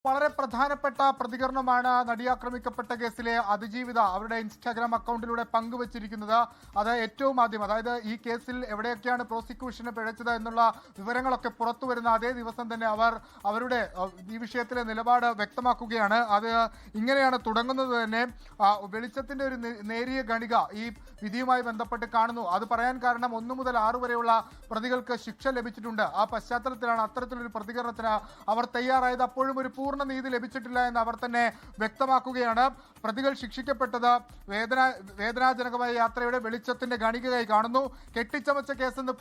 വളരെ പ്രധാനപ്പെട്ട പ്രതികരണമാണ് നടിയാക്രമിക്കപ്പെട്ട കേസിലെ അതിജീവിത അവരുടെ ഇൻസ്റ്റാഗ്രാം അക്കൗണ്ടിലൂടെ പങ്കുവച്ചിരിക്കുന്നത്. അത് ഏറ്റവും ആദ്യം, അതായത് ഈ കേസിൽ എവിടെയൊക്കെയാണ് പ്രോസിക്യൂഷന് പിഴച്ചത് എന്നുള്ള വിവരങ്ങളൊക്കെ പുറത്തു വരുന്ന അതേ ദിവസം തന്നെ അവർ അവരുടെ ഈ വിഷയത്തിലെ നിലപാട് വ്യക്തമാക്കുകയാണ്. അത് ഇങ്ങനെയാണ് തുടങ്ങുന്നത് തന്നെ. വെളിച്ചത്തിന്റെ ഒരു നേരിയ ഗണിക ഈ വിധിയുമായി ബന്ധപ്പെട്ട് കാണുന്നു. അത് പറയാൻ കാരണം 1 മുതൽ 6 വരെയുള്ള പ്രതികൾക്ക് ശിക്ഷ ലഭിച്ചിട്ടുണ്ട്. ആ പശ്ചാത്തലത്തിലാണ് അത്തരത്തിലൊരു പ്രതികരണത്തിന് അവർ തയ്യാറായത്. അപ്പോഴും ഒരു പൂർണ്ണ നീതി ലഭിച്ചിട്ടില്ല എന്ന് അവർ തന്നെ വ്യക്തമാക്കുകയാണ്. പ്രതികൾ ശിക്ഷിക്കപ്പെട്ടത് വേദനാജനകമായ യാത്രയുടെ വെളിച്ചത്തിന്റെ ഗണികയായി കാണുന്നു. കെട്ടിച്ചമച്ച കേസെന്ന്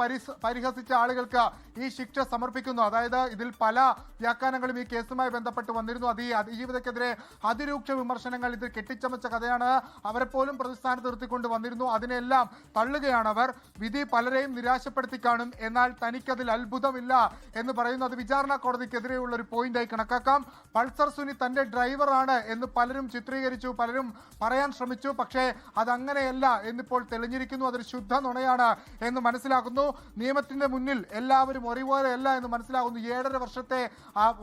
പരിഹസിച്ച ആളുകൾക്ക് ഈ ശിക്ഷ സമർപ്പിക്കുന്നു. അതായത് ഇതിൽ പല വ്യാഖ്യാനങ്ങളും ഈ കേസുമായി ബന്ധപ്പെട്ട് വന്നിരുന്നു. അത് ഈ അതിജീവിതക്കെതിരെ അതിരൂക്ഷ വിമർശനങ്ങൾ, ഇത് കെട്ടിച്ചമച്ച കഥയാണ്, അവരെ പോലും പ്രതിസ്ഥാനത്ത് നിർത്തിക്കൊണ്ട് വന്നിരുന്നു. അതിനെല്ലാം തള്ളുകയാണ് അവർ. വിധി പലരെയും നിരാശപ്പെടുത്തി കാണും, എന്നാൽ തനിക്കതിൽ അത്ഭുതമില്ല എന്ന് പറയുന്നത് വിചാരണ കോടതിക്കെതിരെയുള്ള ഒരു പോയിന്റായി കണക്കാക്കാം. പൾസർ സുനി തന്റെ ഡ്രൈവറാണ് എന്ന് പലരും ചിത്രീകരിച്ചു, പലരും പറയാൻ ശ്രമിച്ചു. പക്ഷേ അതങ്ങനെയല്ല എന്നിപ്പോൾ തെളിഞ്ഞിരിക്കുന്നു. അതൊരു ശുദ്ധ നുണയാണ് എന്ന് മനസ്സിലാക്കുന്നു. നിയമത്തിന്റെ മുന്നിൽ എല്ലാവരും ഒരേപോലെയല്ല എന്ന് മനസ്സിലാകുന്നു. 7.5 വർഷത്തെ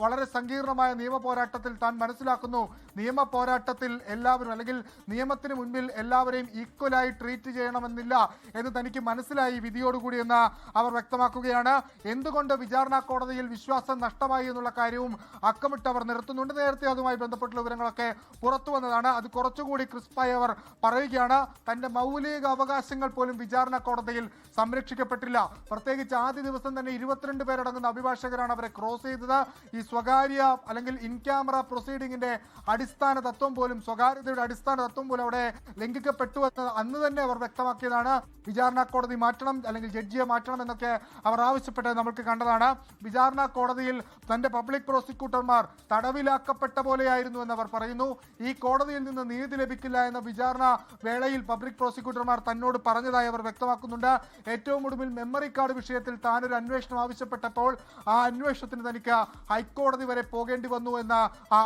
വളരെ സങ്കീർണമായ നിയമ പോരാട്ടത്തിൽ താൻ മനസ്സിലാക്കുന്നു, നിയമ പോരാട്ടത്തിൽ എല്ലാവരും, അല്ലെങ്കിൽ നിയമത്തിന് മുൻപിൽ എല്ലാവരെയും ഈക്വലായി ട്രീറ്റ് ചെയ്യണമെന്നില്ല എന്ന് തനിക്ക് മനസ്സിലായി വിധിയോടുകൂടി എന്ന് അവർ വ്യക്തമാക്കുകയാണ്. എന്തുകൊണ്ട് വിചാരണ കോടതിയിൽ വിശ്വാസം നഷ്ടമായി എന്നുള്ള കാര്യവും അക്കമിട്ടവർ നിർത്തുന്നുണ്ട്. നേരത്തെ അതുമായി ബന്ധപ്പെട്ടുള്ള വിവരങ്ങളൊക്കെ പുറത്തു വന്നതാണ്. അത് കുറച്ചുകൂടി ക്രിസ്പായി അവർ പറയുകയാണ്. തന്റെ മൗലിക അവകാശങ്ങൾ പോലും വിചാരണ കോടതിയിൽ സംരക്ഷിക്കപ്പെട്ടില്ല. പ്രത്യേകിച്ച് ആദ്യ ദിവസം തന്നെ 22 പേരടങ്ങുന്ന അഭിഭാഷകരാണ് അവരെ ക്രോസ് ചെയ്തത്. ഈ സ്വകാര്യ അല്ലെങ്കിൽ ഇൻ ക്യാമറ പ്രൊസീഡിങ്ങിന്റെ അടിസ്ഥാന തത്വം പോലും, സ്വകാര്യതയുടെ അടിസ്ഥാന തത്വം പോലും അവിടെ ലംഘിക്കപ്പെട്ടു എന്ന് അന്ന് തന്നെ അവർ വ്യക്തമാക്കിയതാണ്. വിചാരണ കോടതി മാറ്റണം, അല്ലെങ്കിൽ ജഡ്ജിയെ മാറ്റണം എന്നൊക്കെ അവർ ആവശ്യപ്പെട്ടത് നമുക്ക് കണ്ടതാണ്. വിചാരണ കോടതിയിൽ തന്റെ പബ്ലിക് പ്രോസിക്യൂട്ടർമാർ തടവിലാക്കപ്പെട്ട പോലെയായിരുന്നു എന്നവർ പറയുന്നു. ഈ കോടതിയിൽ നിന്ന് നീതി ലഭിക്കില്ല എന്ന വിചാരണ വേളയിൽ പബ്ലിക് പ്രോസിക്യൂട്ടർമാർ തന്നോട് പറഞ്ഞതായി അവർ വ്യക്തമാക്കുന്നുണ്ട്. ഏറ്റവും ഒടുവിൽ മെമ്മറി കാർഡ് വിഷയത്തിൽ താനൊരു അന്വേഷണം ആവശ്യപ്പെട്ടപ്പോൾ ആ അന്വേഷണത്തിന് തനിക്ക് ഹൈക്കോടതി വരെ പോകേണ്ടി വന്നു എന്ന്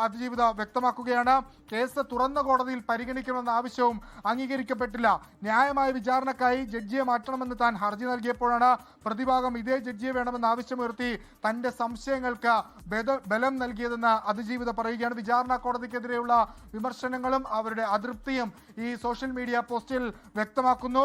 അതിജീവിത വ്യക്തമാക്കുകയാണ്. കേസ് തുറന്ന കോടതിയിൽ പരിഗണിക്കണമെന്ന ആവശ്യവും അംഗീകരിക്കപ്പെട്ടില്ല. ന്യായമായ വിചാരണക്കായി ജഡ്ജിയെ മാറ്റണമെന്ന് താൻ ഹർജി നൽകിയപ്പോഴാണ് പ്രതിഭാഗം ഇതേ ജഡ്ജിയെ വേണമെന്ന് ആവശ്യമുയർത്തി തന്റെ സംശയങ്ങൾക്ക് ബലം നൽകിയതെന്ന് അതിജീവിത പറയുകയാണ്. വിചാരണ കോടതിക്കെതിരെയുള്ള വിമർശനങ്ങളും അവരുടെ അതൃപ്തിയും ഈ സോഷ്യൽ മീഡിയ പോസ്റ്റിൽ വ്യക്തമാക്കുന്നു.